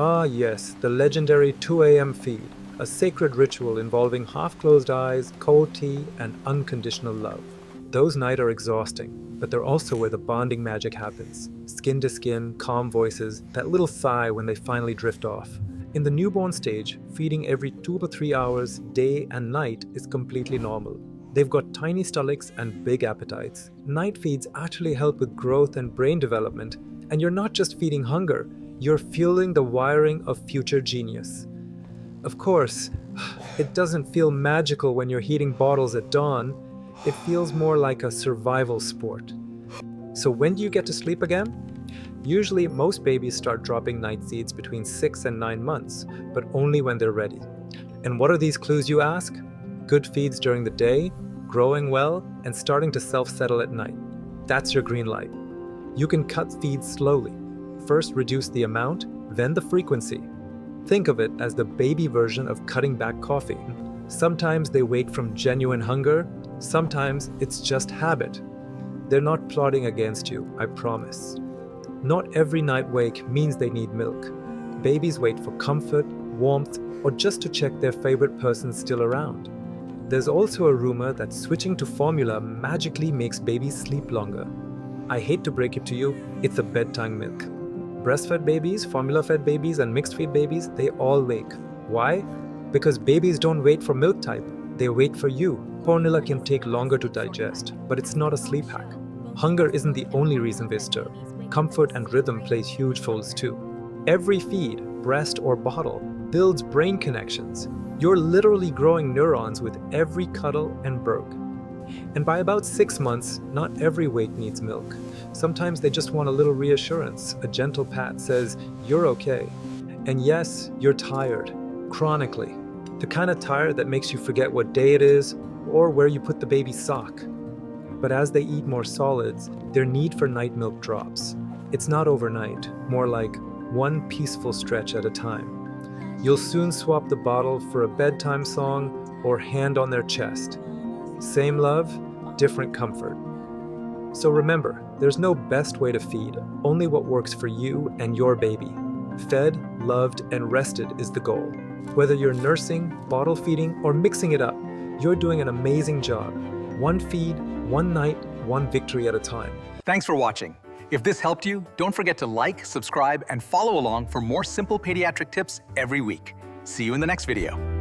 Ah, yes, the legendary 2 a.m. feed, a sacred ritual involving half-closed eyes, cold tea, and unconditional love. Those nights are exhausting, but they're also where the bonding magic happens. Skin to skin, calm voices, that little sigh when they finally drift off. In the newborn stage, feeding every 2 to 3 hours, day and night, is completely normal. They've got tiny stomachs and big appetites. Night feeds actually help with growth and brain development, and you're not just feeding hunger, you're fueling the wiring of future genius. Of course, it doesn't feel magical when you're heating bottles at dawn. It feels more like a survival sport. So when do you get to sleep again? Usually, most babies start dropping night seeds between 6 and 9 months, but only when they're ready. And what are these clues, you ask? Good feeds during the day, growing well, and starting to self-settle at night. That's your green light. You can cut feeds slowly. First reduce the amount, then the frequency. Think of it as the baby version of cutting back coffee. Sometimes they wake from genuine hunger, sometimes it's just habit. They're not plotting against you, I promise. Not every night wake means they need milk. Babies wait for comfort, warmth, or just to check their favorite person's still around. There's also a rumor that switching to formula magically makes babies sleep longer. I hate to break it to you, it's a bedtime myth. Breastfed babies, formula-fed babies, and mixed-feed babies, they all wake. Why? Because babies don't wait for milk type, they wait for you. Formula can take longer to digest, but it's not a sleep hack. Hunger isn't the only reason they stir. Comfort and rhythm plays huge roles too. Every feed, breast or bottle, builds brain connections. You're literally growing neurons with every cuddle and burp. And by about 6 months, not every wake needs milk. Sometimes they just want a little reassurance. A gentle pat says, "You're okay." And yes, you're tired, chronically. The kind of tired that makes you forget what day it is or where you put the baby's sock. But as they eat more solids, their need for night milk drops. It's not overnight, more like one peaceful stretch at a time. You'll soon swap the bottle for a bedtime song or hand on their chest. Same love, different comfort. So remember, there's no best way to feed, only what works for you and your baby. Fed, loved, and rested is the goal. Whether you're nursing, bottle feeding, or mixing it up, you're doing an amazing job. One feed, one night, one victory at a time. Thanks for watching. If this helped you, don't forget to like, subscribe, and follow along for more simple pediatric tips every week. See you in the next video.